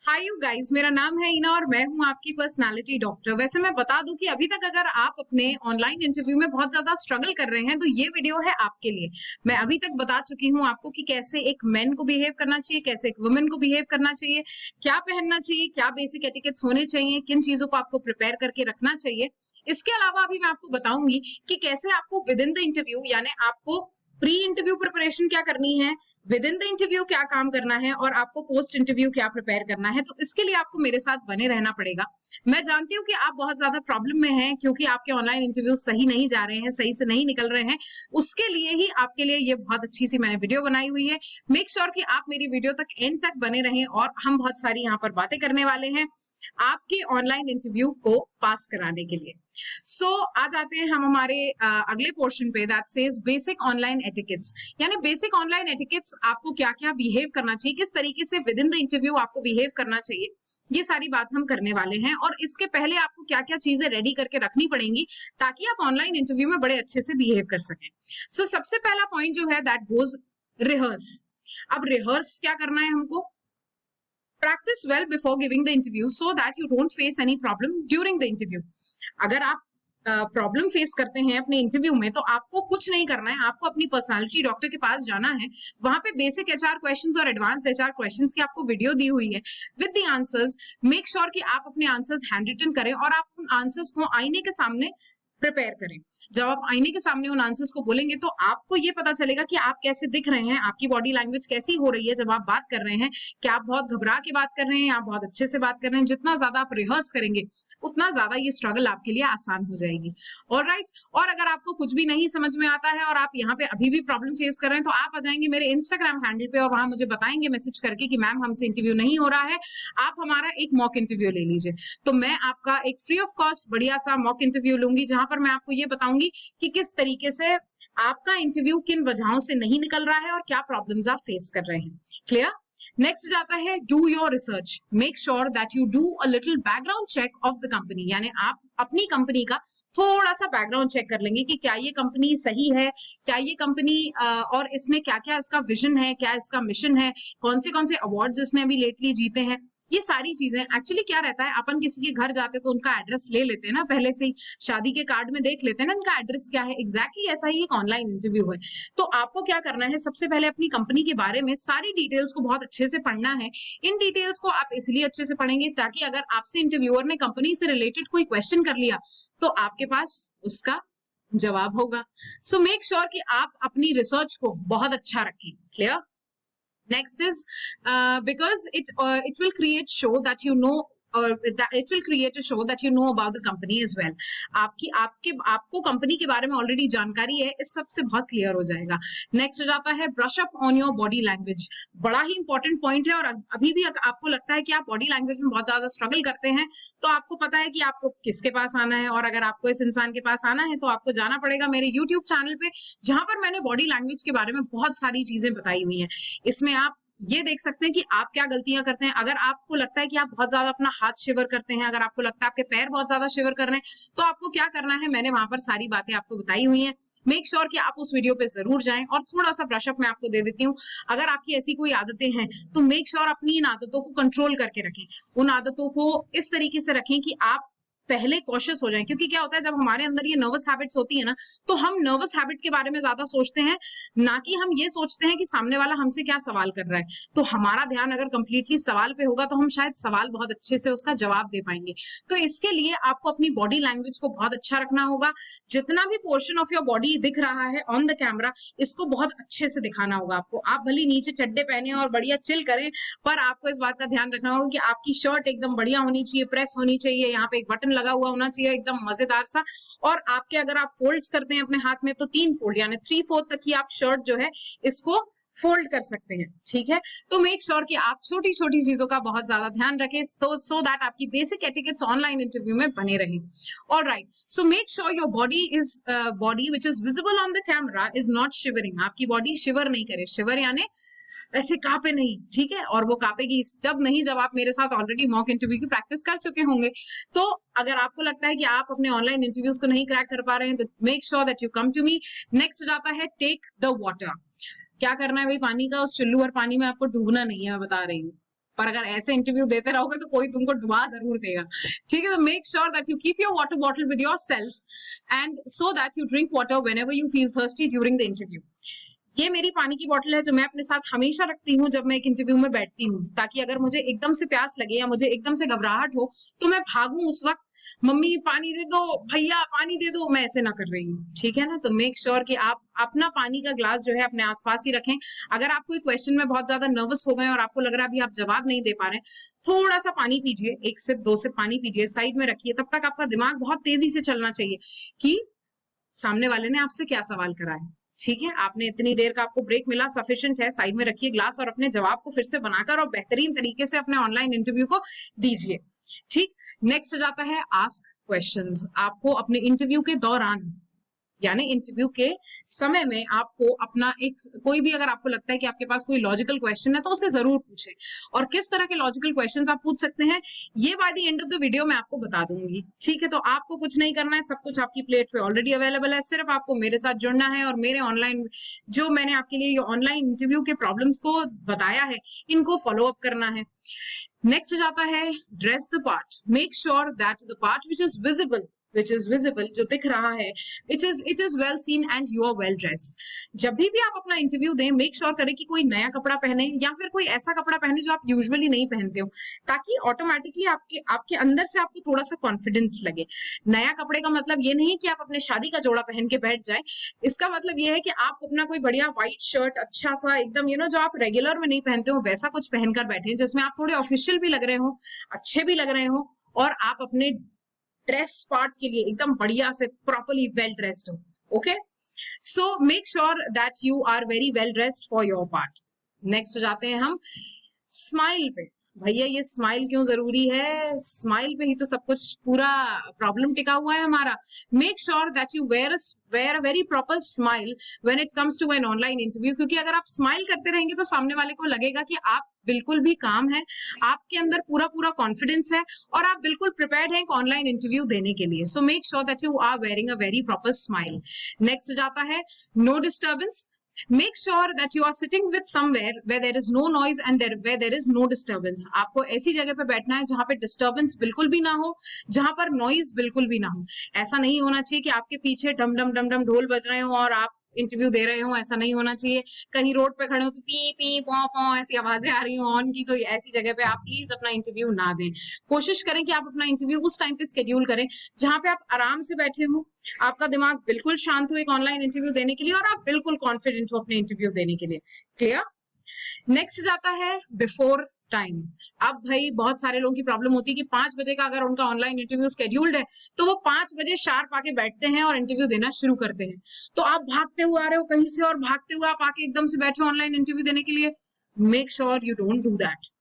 Hi you guys, मेरा नाम है ईना और मैं हूं आपकी पर्सनालिटी डॉक्टर। वैसे मैं बता दूं कि अभी तक अगर आप अपने ऑनलाइन इंटरव्यू में बहुत ज्यादा स्ट्रगल कर रहे हैं तो ये वीडियो है आपके लिए। मैं अभी तक बता चुकी हूं आपको कि कैसे एक मेन को बिहेव करना चाहिए, कैसे एक वुमेन को बिहेव करना चाहिए, क्या पहनना चाहिए, क्या बेसिक एटिकेट्स होने चाहिए, किन चीजों को आपको प्रिपेयर करके रखना चाहिए। इसके अलावा अभी मैं आपको बताऊंगी कि कैसे आपको विद इन द इंटरव्यू यानी आपको प्री इंटरव्यू प्रिपरेशन क्या करनी है, विद इन द इंटरव्यू क्या काम करना है और आपको पोस्ट इंटरव्यू क्या प्रिपेयर करना है। तो इसके लिए आपको मेरे साथ बने रहना पड़ेगा। मैं जानती हूँ कि आप बहुत ज्यादा प्रॉब्लम में हैं क्योंकि आपके ऑनलाइन इंटरव्यू सही नहीं जा रहे हैं, सही से नहीं निकल रहे हैं। उसके लिए ही आपके लिए ये बहुत अच्छी सी मैंने वीडियो बनाई हुई है। मेक श्योर कि आप मेरी वीडियो तक एंड तक बने रहें और हम बहुत सारी यहाँ पर बातें करने वाले हैं आपके ऑनलाइन इंटरव्यू को पास कराने के लिए। सो आ जाते हैं हम हमारे अगले पोर्शन पे, that says basic online etiquettes. यानी बेसिक ऑनलाइन एटिकेट्स, आपको क्या क्या बिहेव करना चाहिए, किस तरीके से विद इन द इंटरव्यू आपको बिहेव करना चाहिए, ये सारी बात हम करने वाले हैं। और इसके पहले आपको क्या क्या चीजें रेडी करके रखनी पड़ेंगी ताकि आप ऑनलाइन इंटरव्यू में बड़े अच्छे से बिहेव कर सकें। सो सबसे पहला पॉइंट जो है दैट गोज रिहर्स। अब रिहर्स क्या करना है हमको? Practice well before giving the interview so that you don't face any problem during the interview. अगर आप प्रॉब्लम फेस करते हैं अपने इंटरव्यू में तो आपको कुछ नहीं करना है, आपको अपनी पर्सनालिटी डॉक्टर के पास जाना है। वहां पे बेसिक एचआर क्वेश्चंस और एडवांस्ड एचआर क्वेश्चंस की आपको वीडियो दी हुई है with the answers. Make sure कि आप अपने आंसर्स हैंड रिटन करें और आप उन आंसर्स को आईने के सामने प्रिपेयर करें। जब आप आईने के सामने उन आंसर्स को बोलेंगे तो आपको ये पता चलेगा कि आप कैसे दिख रहे हैं, आपकी बॉडी लैंग्वेज कैसी हो रही है जब आप बात कर रहे हैं, क्या आप बहुत घबरा के बात कर रहे हैं, आप बहुत अच्छे से बात कर रहे हैं। जितना ज्यादा आप रिहर्स करेंगे उतना ज्यादा ये स्ट्रगल आपके लिए आसान हो जाएगी। ऑलराइट, और अगर आपको कुछ भी नहीं समझ में आता है और आप यहाँ पे अभी भी प्रॉब्लम फेस कर रहे हैं तो आप आ जाएंगे मेरे इंस्टाग्राम हैंडल पे और वहां मुझे बताएंगे मैसेज करके कि मैम हमसे इंटरव्यू नहीं हो रहा है, आप हमारा एक मॉक इंटरव्यू ले लीजिए। तो मैं आपका एक फ्री ऑफ कॉस्ट बढ़िया सा मॉक इंटरव्यू लूंगी जहां पर मैं आपको ये बताऊंगी कि किस तरीके से आपका इंटरव्यू किन वजहों से नहीं निकल रहा है और क्या प्रॉब्लम्स आप फेस कर रहे हैं। क्लियर? नेक्स्ट जाता है do your research. Make sure that you do a little background check of the company. यानी आप अपनी कंपनी का थोड़ा सा बैकग्राउंड चेक कर लेंगे कि क्या ये कंपनी सही है, क्या ये कंपनी और इसने क्या क्या इसका विजन है, क्या इसका मिशन है, कौन से अवार्ड्स इसने अभी लेटली जीते हैं। ये सारी चीजें एक्चुअली क्या रहता है, अपन किसी के घर जाते तो उनका एड्रेस ले लेते हैं ना पहले से ही, शादी के कार्ड में देख लेते हैं ना इनका एड्रेस क्या है। एग्जैक्टली ऐसा ही एक ऑनलाइन इंटरव्यू है। तो आपको क्या करना है, सबसे पहले अपनी कंपनी के बारे में सारी डिटेल्स को बहुत अच्छे से पढ़ना है। इन डिटेल्स को आप इसलिए अच्छे से पढ़ेंगे ताकि अगर आपसे इंटरव्यूअर ने कंपनी से रिलेटेड कोई क्वेश्चन कर लिया तो आपके पास उसका जवाब होगा। सो मेक श्योर कि आप अपनी रिसर्च को बहुत अच्छा रखें। Clear? Next is because it will create show that you know, or that it will create a show that you know about the company as well. आपको कंपनी के बारे में ऑलरेडी जानकारी है, इस सब से बहुत क्लियर हो जाएगा। नेक्स्ट जाता है brush up on your body language. बड़ा ही इंपॉर्टेंट पॉइंट है और अभी भी आपको लगता है कि आप बॉडी लैंग्वेज में बहुत ज्यादा स्ट्रगल करते हैं तो आपको पता है कि आपको किसके पास आना है। और अगर आपको इस इंसान के पास आना है तो आपको जाना पड़ेगा मेरे यूट्यूब चैनल पे जहां पर मैंने बॉडी लैंग्वेज के बारे में बहुत सारी चीजें बताई हुई हैं। इसमें आप ये देख सकते हैं कि आप क्या गलतियां करते हैं। अगर आपको लगता है कि आप बहुत ज्यादा अपना हाथ शिवर करते हैं, अगर आपको लगता है आपके पैर बहुत ज्यादा शिवर कर रहे हैं तो आपको क्या करना है, मैंने वहां पर सारी बातें आपको बताई हुई हैं। मेक श्योर कि आप उस वीडियो पे जरूर जाएं। और थोड़ा सा ब्रशअप मैं आपको दे देती हूँ, अगर आपकी ऐसी कोई आदतें हैं तो मेक श्योर अपनी इन आदतों को कंट्रोल करके रखें। उन आदतों को इस तरीके से रखें कि आप पहले कॉशियस हो जाएं। क्योंकि क्या होता है जब हमारे अंदर ये नर्वस हैबिट्स होती है ना तो हम नर्वस हैबिट के बारे में ज्यादा सोचते हैं, ना कि हम ये सोचते हैं कि सामने वाला हमसे क्या सवाल कर रहा है। तो हमारा ध्यान अगर कंप्लीटली सवाल पे होगा तो हम शायद सवाल बहुत अच्छे से उसका जवाब दे पाएंगे। तो इसके लिए आपको अपनी बॉडी लैंग्वेज को बहुत अच्छा रखना होगा। जितना भी पोर्शन ऑफ योर बॉडी दिख रहा है ऑन द कैमरा, इसको बहुत अच्छे से दिखाना होगा आपको। आप भले नीचे चड्डे पहने और बढ़िया चिल करें, पर आपको इस बात का ध्यान रखना होगा कि आपकी शर्ट एकदम बढ़िया होनी चाहिए, प्रेस होनी चाहिए, यहाँ पे एक बटन लगा हुआ होना चाहिए एकदम मजेदार सा। और आपके अगर आप फोल्ड्स करते हैं अपने हाथ में तो 3 फोल्ड यानी 3/4 तक की आप शर्ट जो है इसको फोल्ड कर सकते हैं। ठीक है? तो मेक श्योर कि आप छोटी छोटी चीजों का बहुत ज्यादा ध्यान रखें तो सो दैट आपकी बेसिक एटिकेट्स ऑनलाइन इंटरव्यू में बने रहें। Alright, so make sure your body which is visible on the camera is not shivering. आपकी बॉडी शिवर नहीं करे। शिवर यानी ऐसे कांपे नहीं। ठीक है? और वो कांपेगी जब आप मेरे साथ ऑलरेडी मॉक इंटरव्यू की प्रैक्टिस कर चुके होंगे। तो अगर आपको लगता है कि आप अपने ऑनलाइन इंटरव्यूज को नहीं क्रैक कर पा रहे हैं तो make sure that you come to me. Next जाता है टेक द वाटर। क्या करना है भाई, पानी का उस चुल्लू और पानी में आपको डूबना नहीं है, मैं बता रही हूँ। पर अगर ऐसे इंटरव्यू देते रहोगे तो कोई तुमको डुबा जरूर देगा। ठीक है, तो make sure that you keep your water bottle with your self and so that you drink water when ever you feel thirsty during the interview. ये मेरी पानी की बोतल है जो मैं अपने साथ हमेशा रखती हूँ जब मैं एक इंटरव्यू में बैठती हूँ, ताकि अगर मुझे एकदम से प्यास लगे या मुझे एकदम से घबराहट हो तो मैं भागूं उस वक्त, मम्मी पानी दे दो, भैया पानी दे दो, मैं ऐसे ना कर रही हूँ। ठीक है ना, तो मेक श्योर कि आप अपना पानी का ग्लास जो है अपने आसपास ही रखें। अगर आप कोई क्वेश्चन में बहुत ज्यादा नर्वस हो गए और आपको लग रहा है अभी आप जवाब नहीं दे पा रहे, थोड़ा सा पानी पीजिए, 1 सिप 2 सिप पानी पीजिए, साइड में रखिए। तब तक आपका दिमाग बहुत तेजी से चलना चाहिए कि सामने वाले ने आपसे क्या सवाल करा है। ठीक है, आपने इतनी देर का आपको ब्रेक मिला, सफिशिएंट है। साइड में रखिए ग्लास और अपने जवाब को फिर से बनाकर और बेहतरीन तरीके से अपने ऑनलाइन इंटरव्यू को दीजिए। ठीक, नेक्स्ट जाता है आस्क क्वेश्चंस। आपको अपने इंटरव्यू के दौरान यानी इंटरव्यू के समय में आपको अपना एक कोई भी अगर आपको लगता है कि आपके पास कोई लॉजिकल क्वेश्चन है तो उसे जरूर पूछें। और किस तरह के लॉजिकल क्वेश्चंस आप पूछ सकते हैं ये by the end of the video मैं आपको बता दूंगी। ठीक है, तो आपको कुछ नहीं करना है, सब कुछ आपकी प्लेट पे ऑलरेडी अवेलेबल है। सिर्फ आपको मेरे साथ जुड़ना है और मेरे ऑनलाइन जो मैंने आपके लिए ऑनलाइन इंटरव्यू के प्रॉब्लम्स को बताया है इनको फॉलो अप करना है। नेक्स्ट जाता है dress the part. Make sure that the part which is visible जो दिख रहा है, it is well seen and you are well dressed। जब भी आप अपना इंटरव्यू दें मेक श्योर करें कि कोई नया कपड़ा पहने या फिर कोई ऐसा कपड़ा पहने जो आप यूजुअली नहीं पहनते हो, ताकि ऑटोमेटिकली आपके अंदर से आपको थोड़ा सा कॉन्फिडेंस लगे। नया कपड़े का मतलब ये नहीं कि आप अपने शादी का जोड़ा पहन के बैठ जाए, इसका मतलब ये है कि आप अपना कोई बढ़िया व्हाइट शर्ट अच्छा सा एकदम जो आप रेगुलर में नहीं पहनते हो वैसा कुछ पहनकर बैठे जिसमें आप थोड़े ऑफिशियल भी लग रहे हो, अच्छे भी लग रहे हो और आप अपने ड्रेस पार्ट के लिए एकदम बढ़िया से प्रॉपर्ली वेल ड्रेस्ड हो। Okay, so make sure that you are very well dressed for your part. Next जाते हैं हम स्माइल पे। भैया ये स्माइल क्यों जरूरी है? स्माइल पे ही तो सब कुछ पूरा प्रॉब्लम टिका हुआ है हमारा। Make sure that you wear a very proper smile when it comes to an online interview, क्योंकि अगर आप स्माइल करते रहेंगे तो सामने वाले को लगेगा कि आप बिल्कुल भी काम है, आपके अंदर पूरा कॉन्फिडेंस है और आप बिल्कुल प्रिपेयर्ड हैं एक ऑनलाइन इंटरव्यू देने के लिए। So make sure that you are wearing a very proper smile. Next जाता है no disturbance. Make sure that you are sitting with somewhere where there is no noise and where there is no disturbance। आपको ऐसी जगह पे बैठना है जहां पे डिस्टर्बेंस बिल्कुल भी ना हो, जहां पर नॉइज बिल्कुल भी ना हो। ऐसा नहीं होना चाहिए कि आपके पीछे डम डम डम डम ढोल बज रहे हो और आप इंटरव्यू दे रहे हो, ऐसा नहीं होना चाहिए। कहीं रोड पे खड़े हो तो पी पी पौ पौ ऐसी आवाजें आ रही हो ऑन की, तो ऐसी जगह पे आप प्लीज अपना इंटरव्यू ना दें। कोशिश करें कि आप अपना इंटरव्यू उस टाइम पे स्केड्यूल करें जहां पे आप आराम से बैठे हो, आपका दिमाग बिल्कुल शांत हो एक ऑनलाइन इंटरव्यू देने के लिए और आप बिल्कुल कॉन्फिडेंट हो अपने इंटरव्यू देने के लिए। क्लियर? नेक्स्ट जाता है बिफोर टाइम। अब भाई बहुत सारे लोगों की प्रॉब्लम होती है कि 5 बजे का अगर उनका ऑनलाइन इंटरव्यू शेड्यूल्ड है तो वो 5 बजे शार्प आके बैठते हैं और इंटरव्यू देना शुरू करते हैं। तो आप भागते हुए आ रहे हो कहीं से और भागते हुए आप आके एकदम से बैठे हो ऑनलाइन इंटरव्यू देने के लिए। Make sure you don't do that.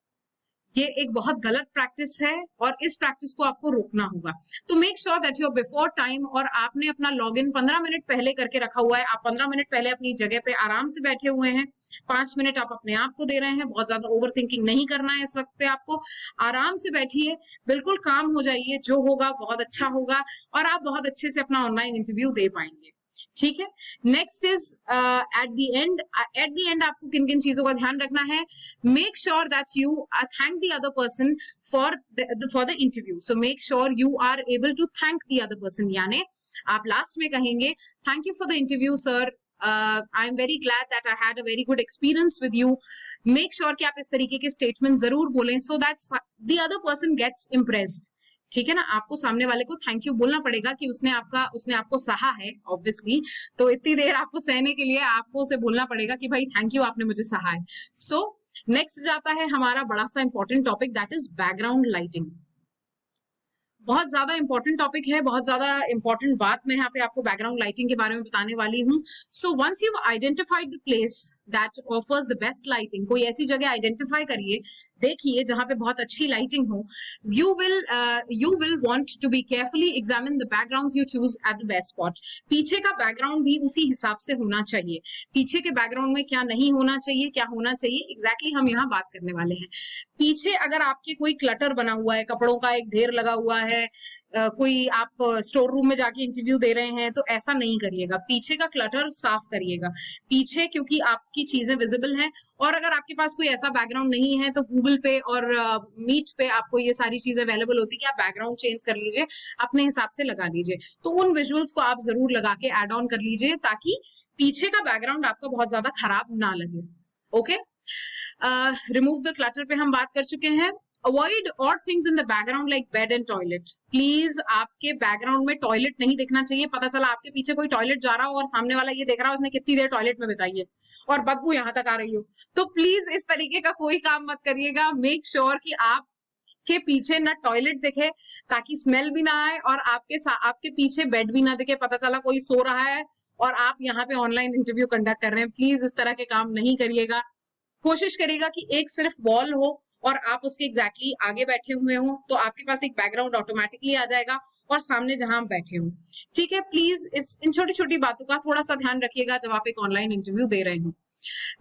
ये एक बहुत गलत प्रैक्टिस है और इस प्रैक्टिस को आपको रोकना होगा। तो make sure that you are before time और आपने अपना लॉगिन 15 मिनट पहले करके रखा हुआ है। आप 15 मिनट पहले अपनी जगह पे आराम से बैठे हुए हैं, 5 मिनट आप अपने आप को दे रहे हैं। बहुत ज्यादा ओवर थिंकिंग नहीं करना है इस वक्त पे आपको। आराम से बैठिए, बिल्कुल काम हो जाइए, जो होगा बहुत अच्छा होगा और आप बहुत अच्छे से अपना ऑनलाइन इंटरव्यू दे पाएंगे। ठीक है, next is at the end आपको किन किन चीजों का ध्यान रखना है। Make sure that you thank the other person for the interview. So make sure you are able to thank the other person, यानी आप लास्ट में कहेंगे thank you for the interview sir, I am very glad that I had a very good experience with you. Make sure कि आप इस तरीके के statement जरूर बोलें so that the other person gets impressed. ठीक है ना, आपको सामने वाले को थैंक यू बोलना पड़ेगा कि उसने आपको सहा है ऑब्वियसली, तो इतनी देर आपको सहने के लिए आपको उसे बोलना पड़ेगा कि भाई थैंक यू आपने मुझे सहा है। सो नेक्स्ट जाता है हमारा बड़ा सा important topic that is background lighting. बहुत ज्यादा इंपॉर्टेंट टॉपिक है, बहुत ज्यादा इंपॉर्टेंट बात मैं यहाँ पे आपको बैकग्राउंड लाइटिंग के बारे में बताने वाली हूँ। So once you identified the place that offers the best lighting, कोई ऐसी जगह आइडेंटिफाई करिए, देखिए जहां पे बहुत अच्छी लाइटिंग हो। You will want to be carefully examine the backgrounds you choose at the best spot. पीछे का बैकग्राउंड भी उसी हिसाब से होना चाहिए। पीछे के बैकग्राउंड में क्या नहीं होना चाहिए, क्या होना चाहिए, एग्जैक्टली हम यहाँ बात करने वाले हैं। पीछे अगर आपके कोई क्लटर बना हुआ है, कपड़ों का एक ढेर लगा हुआ है कोई आप स्टोर रूम में जाके इंटरव्यू दे रहे हैं, तो ऐसा नहीं करिएगा। पीछे का क्लटर साफ करिएगा। पीछे क्योंकि आपकी चीजें विजिबल हैं, और अगर आपके पास कोई ऐसा बैकग्राउंड नहीं है तो गूगल पे और मीट पे आपको ये सारी चीजें अवेलेबल होती है कि आप बैकग्राउंड चेंज कर लीजिए, अपने हिसाब से लगा लीजिए। तो उन विजुअल्स को आप जरूर लगा के एड ऑन कर लीजिए, ताकि पीछे का बैकग्राउंड आपका बहुत ज्यादा खराब ना लगे। ओके, रिमूव द क्लटर पे हम बात कर चुके हैं। Avoid odd things in the background like bed and toilet. Please आपके बैकग्राउंड में टॉयलेट नहीं दिखना चाहिए। पता चला आपके पीछे कोई टॉयलेट जा रहा हो और सामने वाला ये देख रहा हो उसने कितनी देर टॉयलेट में बिताई है और बदबू यहां तक आ रही हो, तो प्लीज इस तरीके का कोई काम मत करिएगा। मेक श्योर कि आप के पीछे ना टॉयलेट दिखे, ताकि स्मेल भी ना आए, और आपके पीछे बेड भी ना दिखे। पता चला कोई सो रहा है और आप यहाँ पे ऑनलाइन इंटरव्यू कंडक्ट कर रहे हैं। प्लीज इस तरह के काम नहीं करिएगा। कोशिश करिएगा कि एक सिर्फ वॉल हो और आप उसके एग्जैक्टली आगे बैठे हुए हो, तो आपके पास एक बैकग्राउंड ऑटोमेटिकली आ जाएगा और सामने जहां आप बैठे हो। ठीक है, प्लीज इन छोटी छोटी बातों का थोड़ा सा ध्यान रखिएगा जब आप एक ऑनलाइन इंटरव्यू दे रहे हो।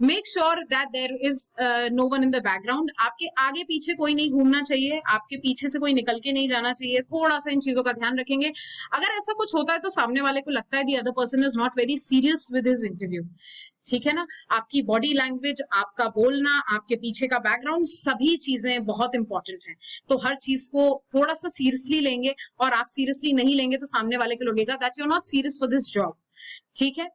Make sure that there is no one in the background. आपके आगे पीछे कोई नहीं घूमना चाहिए, आपके पीछे से कोई निकल के नहीं जाना चाहिए। थोड़ा सा इन चीजों का ध्यान रखेंगे। अगर ऐसा कुछ होता है तो सामने वाले को लगता है the other person is not very serious with his interview. ठीक है ना, आपकी बॉडी लैंग्वेज, आपका बोलना, आपके पीछे का बैकग्राउंड, सभी चीजें बहुत इंपॉर्टेंट हैं। तो हर चीज को थोड़ा सा सीरियसली लेंगे, और आप सीरियसली नहीं लेंगे तो सामने वाले को लगेगा that you are not serious for this job. ठीक है,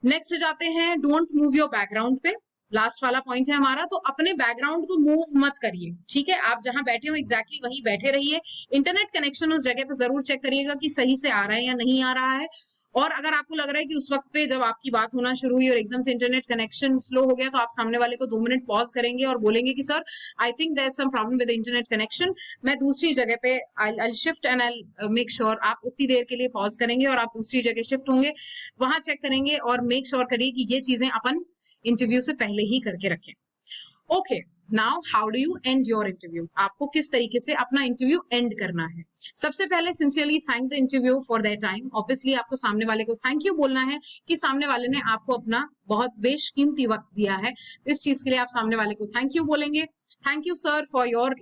नेक्स्ट जाते हैं, डोंट मूव योर बैकग्राउंड पे। लास्ट वाला पॉइंट है हमारा। तो अपने बैकग्राउंड को मूव मत करिए। ठीक है, आप जहां बैठे हो एग्जैक्टली वहीं बैठे रहिए। इंटरनेट कनेक्शन उस जगह पे जरूर चेक करिएगा कि सही से आ रहा है या नहीं आ रहा है। और अगर आपको लग रहा है कि उस वक्त पे जब आपकी बात होना शुरू हुई और एकदम से इंटरनेट कनेक्शन स्लो हो गया, तो आप सामने वाले को 2 मिनट पॉज करेंगे और बोलेंगे कि sir I think there is some problem with internet connection, मैं दूसरी जगह पे I shift and I make sure. आप उतनी देर के लिए पॉज करेंगे और आप दूसरी जगह शिफ्ट होंगे, वहां चेक करेंगे और मेक श्योर करिए कि ये चीजें अपन इंटरव्यू से पहले ही करके रखें। Okay, now how do you and your interview. आपको किस तरीके से अपना इंटरव्यू एंड करना है। सबसे पहले sincerely thank the interview for their time. Obviously आपको सामने वाले को थैंक यू बोलना है कि सामने वाले ने आपको अपना बहुत बेशकीमती वक्त दिया है। इस चीज के लिए आप सामने वाले को थैंक यू बोलेंगे। Thank you sir for your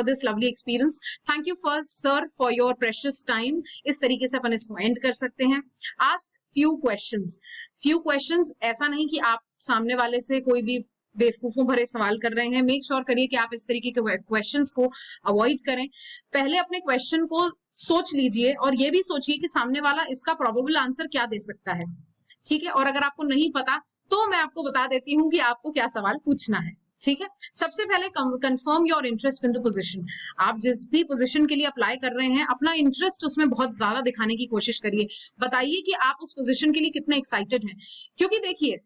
this lovely experience. Thank you sir for your precious time. इस तरीके से अपन इसको एंड कर सकते हैं। Ask few questions. ऐसा नहीं कि आप सामने वाले से कोई भी बेवकूफों भरे सवाल कर रहे हैं। मेक श्योर करिए कि आप इस तरीके के क्वेश्चंस को अवॉइड करें। पहले अपने क्वेश्चन को सोच लीजिए और ये भी सोचिए कि सामने वाला इसका प्रोबेबल आंसर क्या दे सकता है। ठीक है, और अगर आपको नहीं पता तो मैं आपको बता देती हूँ कि आपको क्या सवाल पूछना है। ठीक है, सबसे पहले confirm your interest in the position. आप जिस भी पोजीशन के लिए अप्लाई कर रहे हैं, अपना इंटरेस्ट उसमें बहुत ज्यादा दिखाने की कोशिश करिए। बताइए कि आप उस पोजीशन के लिए कितने एक्साइटेड हैं। क्योंकि देखिए,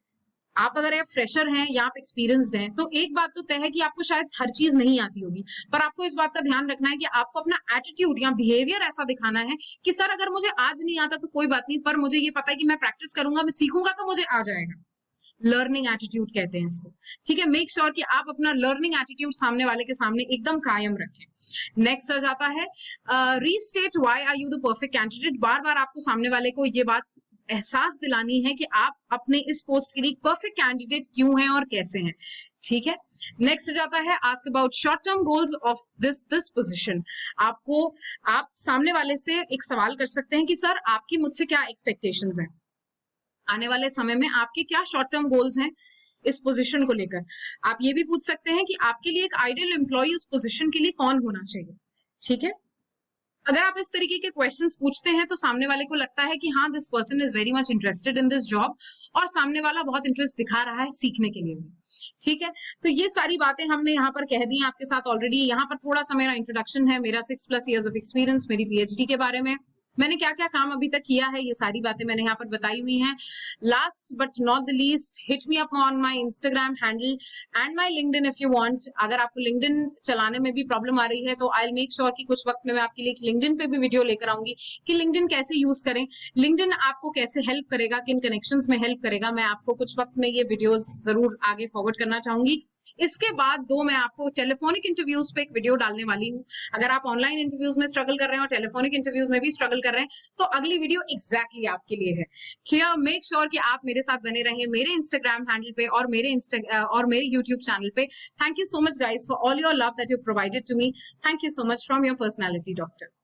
आप अगर आप फ्रेशर हैं या आप एक्सपीरियंस्ड हैं, तो एक बात तो तय है कि आपको शायद हर चीज नहीं आती होगी, पर आपको इस बात का ध्यान रखना है कि आपको अपना एटीट्यूड या बिहेवियर ऐसा दिखाना है कि सर अगर मुझे आज नहीं आता तो कोई बात नहीं, पर मुझे ये पता है कि मैं प्रैक्टिस करूंगा, मैं सीखूंगा तो मुझे आ जाएगा। लर्निंग एटीट्यूड कहते हैं इसको। ठीक है, मेक श्योर कि आप अपना लर्निंग एटीट्यूड सामने वाले के सामने एकदम कायम रखें। नेक्स्ट आ जाता है, restate why are you the perfect candidate. बार बार आपको सामने वाले को ये बात एहसास दिलानी है कि आप अपने इस पोस्ट के लिए परफेक्ट कैंडिडेट क्यों हैं और कैसे हैं। ठीक है, नेक्स्ट जाता है, ask about short term goals of this position. आप सामने वाले से एक सवाल कर सकते हैं कि सर आपकी मुझसे क्या एक्सपेक्टेशंस हैं, आने वाले समय में आपके क्या शॉर्ट टर्म गोल्स हैं इस पोजीशन को लेकर। आप ये भी पूछ सकते हैं कि आपके लिए एक आइडियल एम्प्लॉय उस पोजीशन के लिए कौन होना चाहिए। ठीक है, अगर आप इस तरीके के क्वेश्चंस पूछते हैं तो सामने वाले को लगता है कि हाँ this person is very much interested in this job, और सामने वाला बहुत इंटरेस्ट दिखा रहा है सीखने के लिए भी। ठीक है, तो ये सारी बातें हमने यहाँ पर कह दी आपके साथ ऑलरेडी। यहाँ पर थोड़ा सा मेरा इंट्रोडक्शन है, मेरा 6+ इयर्स ऑफ एक्सपीरियंस, मेरी PhD के बारे में, मैंने क्या क्या काम अभी तक किया है, ये सारी बातें मैंने यहाँ पर बताई हुई हैं। Last but not the least, hit me up on my Instagram handle and my LinkedIn if you want. अगर आपको लिंक्डइन चलाने में भी प्रॉब्लम आ रही है तो आई विल मेक श्योर कि कुछ वक्त में मैं आपके लिए लिंक्डइन पे भी वीडियो लेकर आऊंगी कि लिंक्डइन कैसे यूज करें, लिंक्डइन आपको कैसे हेल्प करेगा, किन कनेक्शंस में हेल्प करेगा। मैं आपको कुछ वक्त में ये वीडियोस जरूर आगे फॉरवर्ड करना चाहूंगी। इसके बाद 2 मैं आपको टेलीफोनिक इंटरव्यूज पे एक वीडियो डालने वाली हूँ। अगर आप ऑनलाइन इंटरव्यूज में स्ट्रगल कर रहे हैं और टेलीफोनिक इंटरव्यूज में भी स्ट्रगल कर रहे हैं तो अगली वीडियो एग्जैक्टली आपके लिए है। क्लियर, मेक श्योर कि आप मेरे साथ बने रहें मेरे इंस्टाग्राम हैंडल पे और मेरे यूट्यूब चैनल पे। Thank you so much guys for all your love that you provided to me. Thank you so much from your personality doctor.